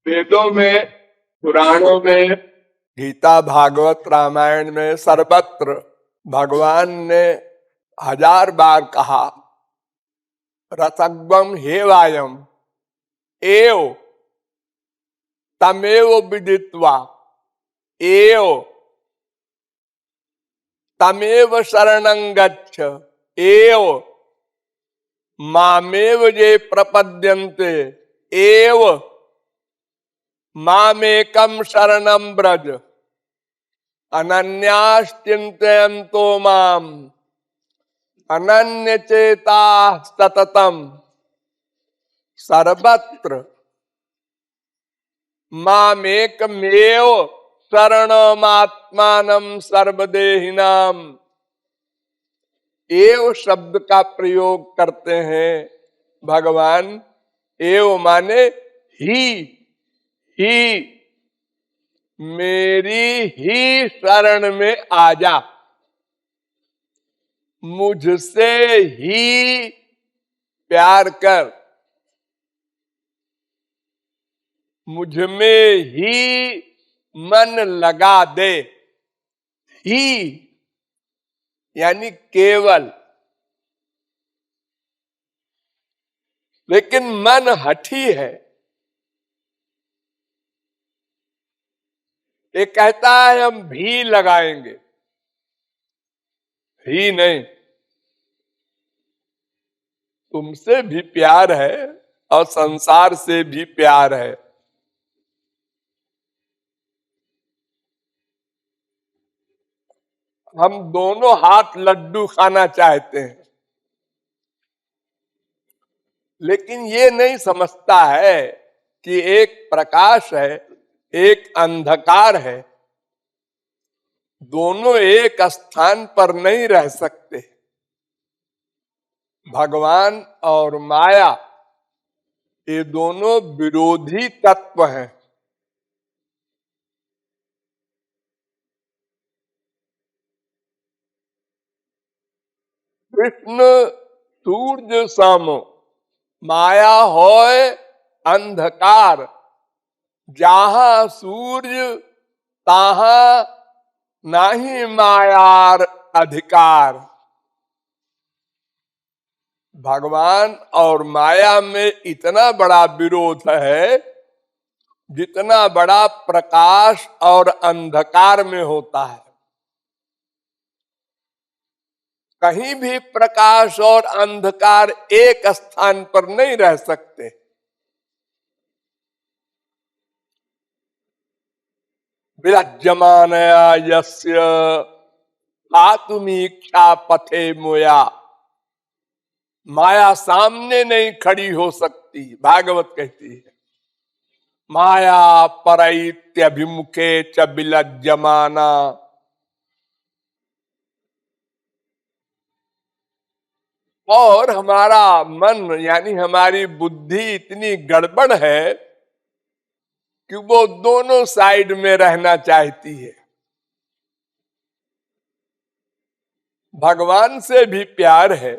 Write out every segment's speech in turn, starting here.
वेदों में, पुराणों में, गीता, भागवत, रामायण में सर्वत्र भगवान ने 1000 बार कहा रसग्वम हेवायम एव तमेव विदित्वा एव तमेव शरणं गच्छ एव मामेव ये प्रपद्यन्ते एव मामेकम शरणं ब्रज अनन्याश्चिन्तयन्तो माम अनन्य चेता सततम सर्वत्र मामेकमेव शरणमात्मानं सर्वदेहिनाम। एव शब्द का प्रयोग करते हैं भगवान। एव माने ही मेरी ही शरण में आ जा, मुझसे ही प्यार कर, मुझ में ही मन लगा दे। ही यानी केवल। लेकिन मन हठी है, ये कहता है हम भी लगाएंगे, ही नहीं। तुमसे भी प्यार है और संसार से भी प्यार है। हम दोनों हाथ लड्डू खाना चाहते हैं, लेकिन ये नहीं समझता है कि एक प्रकाश है, एक अंधकार है। दोनों एक स्थान पर नहीं रह सकते। भगवान और माया ये दोनों विरोधी तत्व हैं। कृष्ण सूर्य सामो माया होय अंधकार, जहां सूर्य तहां नाही मायार अधिकार। भगवान और माया में इतना बड़ा विरोध है जितना बड़ा प्रकाश और अंधकार में होता है। कहीं भी प्रकाश और अंधकार एक स्थान पर नहीं रह सकते। विराज्यमानया यस्य आत्मीक्षा पथे मोया। माया सामने नहीं खड़ी हो सकती, भागवत कहती है। माया परैत्यभिमुखे च विलज्यमाना। और हमारा मन यानी हमारी बुद्धि इतनी गड़बड़ है कि वो दोनों साइड में रहना चाहती है। भगवान से भी प्यार है।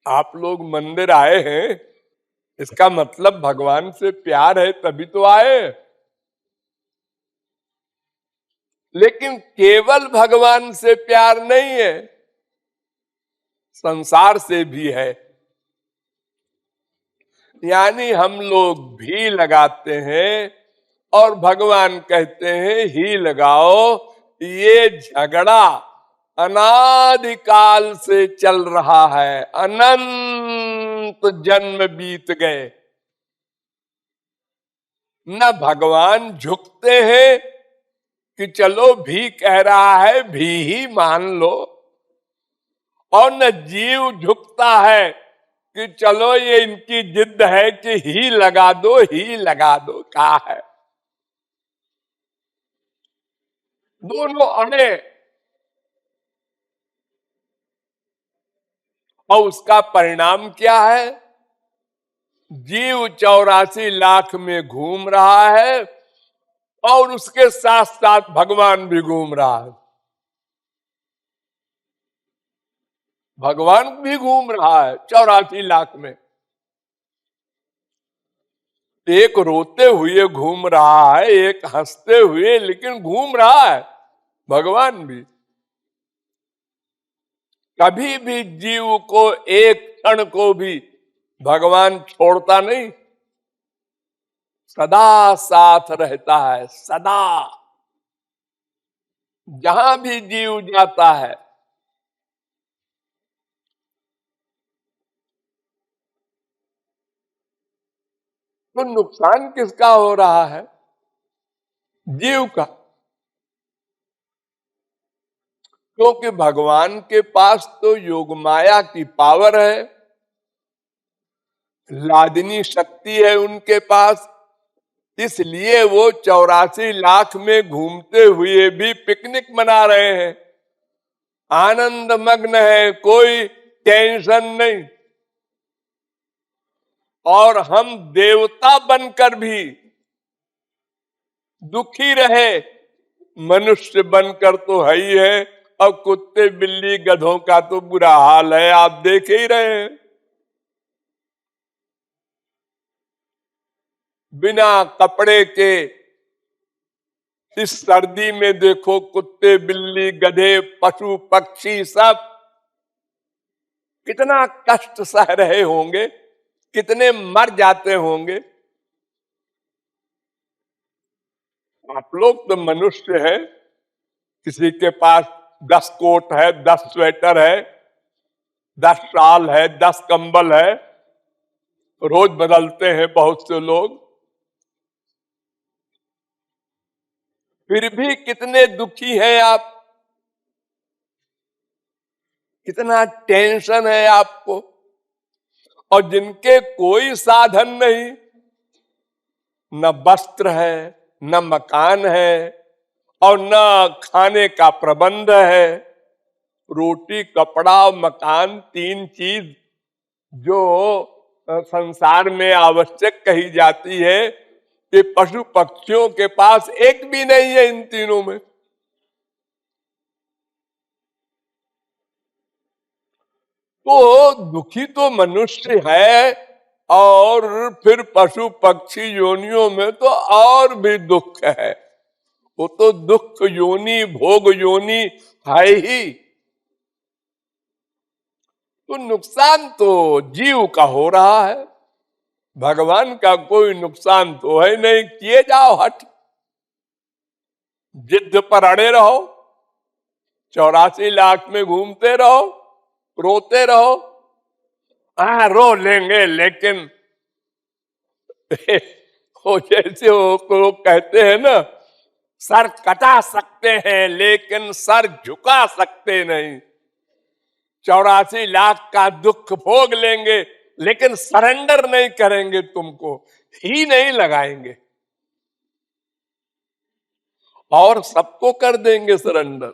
आप लोग मंदिर आए हैं, इसका मतलब भगवान से प्यार है तभी तो आए। लेकिन केवल भगवान से प्यार नहीं है, संसार से भी है। यानी हम लोग भी लगाते हैं और भगवान कहते हैं ही लगाओ। ये झगड़ा अनादिकाल से चल रहा है, अनंत जन्म बीत गए। न भगवान झुकते हैं कि चलो भी कह रहा है भी ही मान लो, और न जीव झुकता है कि चलो ये इनकी जिद है कि ही लगा दो, ही लगा दो। कहा है दोनों अड़े। और उसका परिणाम क्या है? जीव 84 लाख में घूम रहा है और उसके साथ साथ भगवान भी घूम रहा है। भगवान भी घूम रहा है 84 लाख में। एक रोते हुए घूम रहा है, एक हंसते हुए, लेकिन घूम रहा है। भगवान भी कभी भी जीव को एक क्षण को भी भगवान छोड़ता नहीं, सदा साथ रहता है, सदा। जहां भी जीव जाता है, तो नुकसान किसका हो रहा है? जीव का। क्योंकि भगवान के पास तो योग माया की पावर है, लादनी शक्ति है उनके पास, इसलिए वो 84 लाख में घूमते हुए भी पिकनिक मना रहे हैं, आनंद मग्न है, कोई टेंशन नहीं। और हम देवता बनकर भी दुखी रहे, मनुष्य बनकर तो है ही है। और कुत्ते बिल्ली गधों का तो बुरा हाल है, आप देख ही रहे हैं। बिना कपड़े के इस सर्दी में देखो, कुत्ते बिल्ली गधे पशु पक्षी सब कितना कष्ट सह रहे होंगे, कितने मर जाते होंगे। आप लोग तो मनुष्य है, किसी के पास 10 कोट है, 10 स्वेटर है, 10 शाल है, 10 कंबल है, रोज बदलते हैं बहुत से लोग। फिर भी कितने दुखी हैं आप, कितना टेंशन है आपको। और जिनके कोई साधन नहीं, न वस्त्र है, न मकान है, और न खाने का प्रबंध है, रोटी कपड़ा मकान, 3 चीज जो संसार में आवश्यक कही जाती है, कि पशु पक्षियों के पास एक भी नहीं है इन तीनों में। तो दुखी तो मनुष्य है, और फिर पशु पक्षी योनियों में तो और भी दुख है। वो तो दुख योनि भोग योनि है ही। तो नुकसान तो जीव का हो रहा है, भगवान का कोई नुकसान तो है नहीं। किए जाओ हट, जिद पर अड़े रहो, 84 लाख में घूमते रहो, रोते रहो। हाँ रो लेंगे, लेकिन वो जैसे वो लोग कहते हैं ना, सर कटा सकते हैं लेकिन सर झुका सकते नहीं। 84 लाख का दुख भोग लेंगे, लेकिन सरेंडर नहीं करेंगे, तुमको ही नहीं लगाएंगे, और सबको कर देंगे सरेंडर।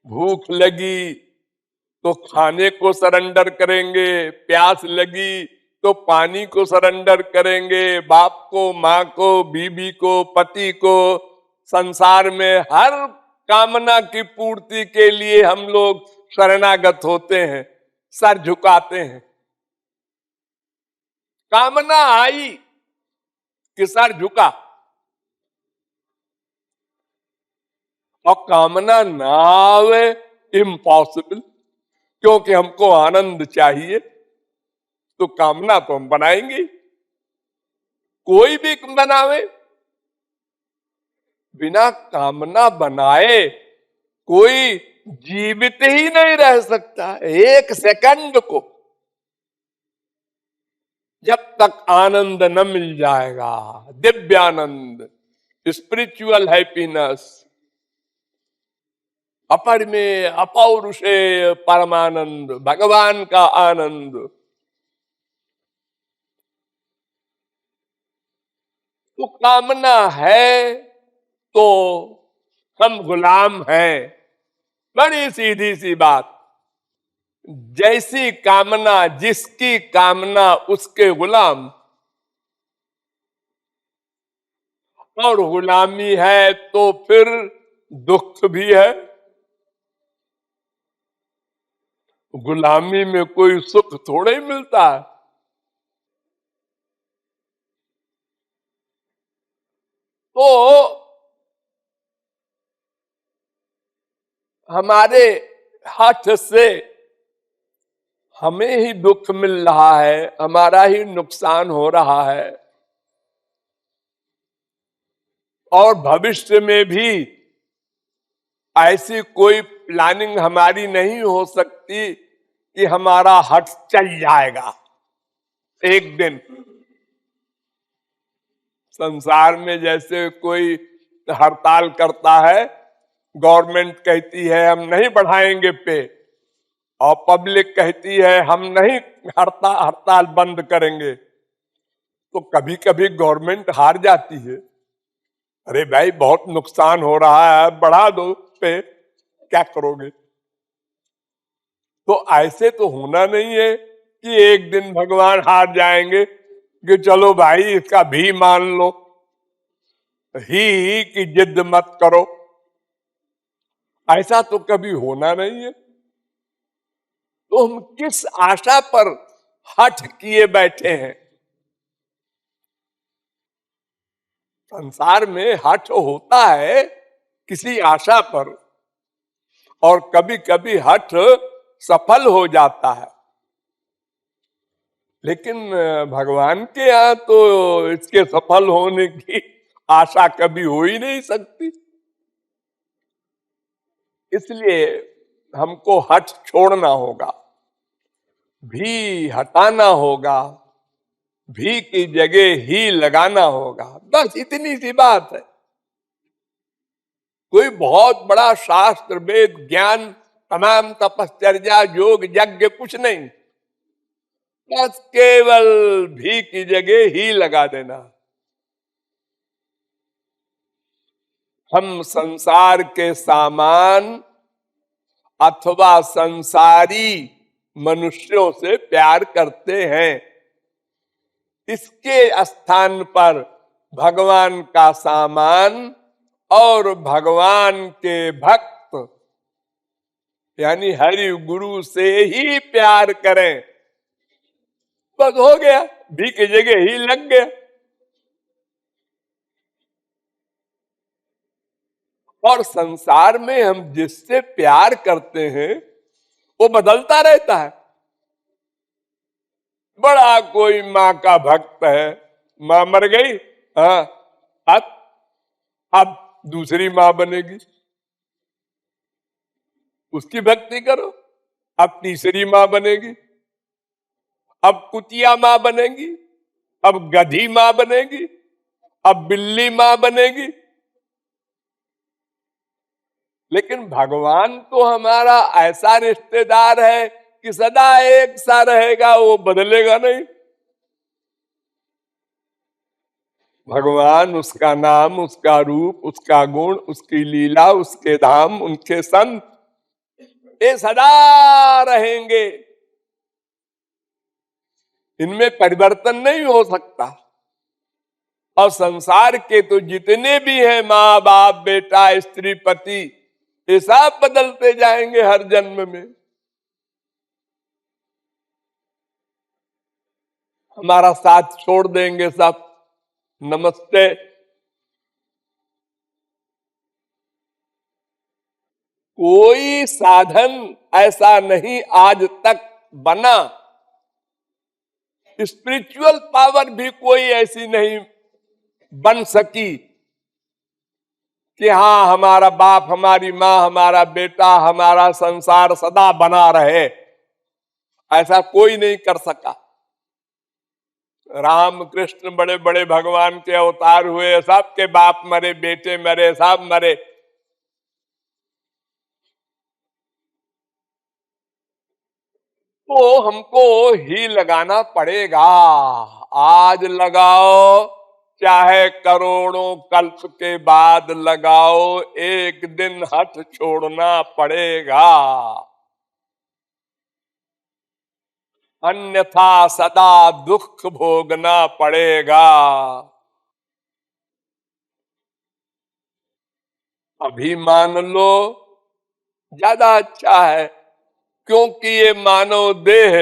भूख लगी तो खाने को सरेंडर करेंगे, प्यास लगी तो पानी को सरेंडर करेंगे, बाप को, माँ को, बीबी को, पति को। संसार में हर कामना की पूर्ति के लिए हम लोग शरणागत होते हैं, सर झुकाते हैं। कामना आई कि सर झुका, और कामना ना आवे, इम्पॉसिबल। क्योंकि हमको आनंद चाहिए, तो कामना तो हम बनाएंगे। कोई भी बनावे, बिना कामना बनाए कोई जीवित ही नहीं रह सकता एक सेकंड को, जब तक आनंद न मिल जाएगा। दिव्यानंद, स्पिरिचुअल हैप्पीनेस, अपर में अपौरुषेय परमानंद, भगवान का आनंद। तो कामना है तो हम गुलाम हैं। बड़ी सीधी सी बात, जैसी कामना जिसकी कामना उसके गुलाम। और गुलामी है तो फिर दुख भी है। गुलामी में कोई सुख थोड़े ही मिलता है। तो हमारे हाथ से हमें ही दुख मिल रहा है, हमारा ही नुकसान हो रहा है, और भविष्य में भी ऐसी कोई प्लानिंग हमारी नहीं हो सकती कि हमारा हट चल जाएगा एक दिन। संसार में जैसे कोई हड़ताल करता है, गवर्नमेंट कहती है हम नहीं बढ़ाएंगे पे, और पब्लिक कहती है हम नहीं हड़ताल बंद करेंगे, तो कभी कभी गवर्नमेंट हार जाती है। अरे भाई बहुत नुकसान हो रहा है, बढ़ा दो पे, क्या करोगे? तो ऐसे तो होना नहीं है कि एक दिन भगवान हार जाएंगे कि चलो भाई इसका भी मान लो, ही की जिद मत करो। ऐसा तो कभी होना नहीं है। तो हम किस आशा पर हठ किए बैठे हैं? संसार में हठ होता है किसी आशा पर, और कभी कभी हठ सफल हो जाता है, लेकिन भगवान के यहाँ तो इसके सफल होने की आशा कभी हो ही नहीं सकती। इसलिए हमको हठ छोड़ना होगा, भी हटाना होगा, भी की जगह ही लगाना होगा, बस इतनी सी बात है। कोई बहुत बड़ा शास्त्र वेद ज्ञान, तमाम तपश्चर्या योग यज्ञ कुछ नहीं, बस केवल भी की जगह ही लगा देना। हम संसार के सामान अथवा संसारी मनुष्यों से प्यार करते हैं, इसके स्थान पर भगवान का सामान और भगवान के भक्त यानी हरि गुरु से ही प्यार करें, बस हो गया, भी की जगह ही लग गया। और संसार में हम जिससे प्यार करते हैं वो बदलता रहता है। बड़ा कोई माँ का भक्त है, माँ मर गई, हाँ, अब अब दूसरी माँ बनेगी, उसकी भक्ति करो। अब तीसरी माँ बनेगी, अब कुतिया माँ बनेगी, अब गधी माँ बनेगी, अब बिल्ली माँ बनेगी। लेकिन भगवान तो हमारा ऐसा रिश्तेदार है कि सदा एक सा रहेगा, वो बदलेगा नहीं। भगवान, उसका नाम, उसका रूप, उसका गुण, उसकी लीला, उसके धाम, उनके संत, ये सदा रहेंगे, इनमें परिवर्तन नहीं हो सकता। और संसार के तो जितने भी हैं, माँ बाप बेटा स्त्री पति, ये सब बदलते जाएंगे हर जन्म में। हमारा साथ छोड़ देंगे सब, नमस्ते। कोई साधन ऐसा नहीं आज तक बना, स्पिरिचुअल पावर भी कोई ऐसी नहीं बन सकी कि हाँ हमारा बाप, हमारी माँ, हमारा बेटा, हमारा संसार सदा बना रहे, ऐसा कोई नहीं कर सका। राम कृष्ण बड़े बड़े भगवान के अवतार हुए, सबके बाप मरे, बेटे मरे, सब मरे, तो हमको ही लगाना पड़ेगा। आज लगाओ चाहे करोड़ों कल्प के बाद लगाओ, एक दिन हठ छोड़ना पड़ेगा, अन्यथा सदा दुख भोगना पड़ेगा। अभी मान लो ज्यादा अच्छा है, क्योंकि ये मानव देह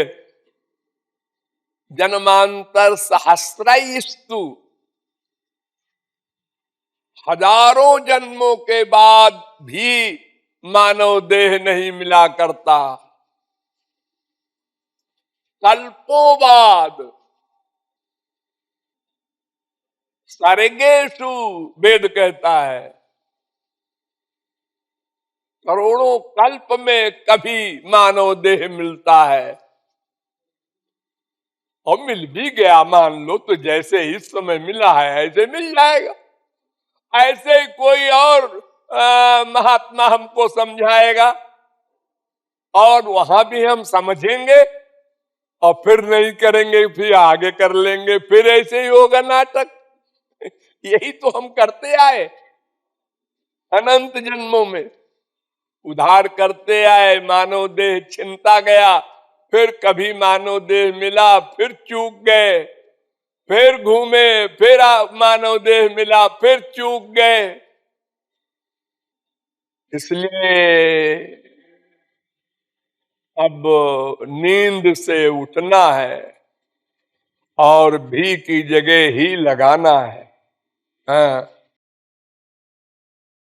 जन्मांतर सहस्रैस्तु हजारों जन्मों के बाद भी मानव देह नहीं मिला करता, कल्पों बाद। सर्गेषु वेद कहता है, करोड़ों कल्प में कभी मानव देह मिलता है। और मिल भी गया मान लो तो जैसे इस समय मिला है ऐसे मिल जाएगा। ऐसे कोई और महात्मा हमको समझाएगा और वहां भी हम समझेंगे और फिर नहीं करेंगे, फिर आगे कर लेंगे, फिर ऐसे ही होगा नाटक। यही तो हम करते आए अनंत जन्मों में, उधार करते आए। मानव देह छिनता गया, फिर कभी मानव देह मिला, फिर चूक गए, फिर घूमे, फिर मानव देह मिला, फिर चूक गए। इसलिए अब नींद से उठना है और भी की जगह ही लगाना है। हाँ।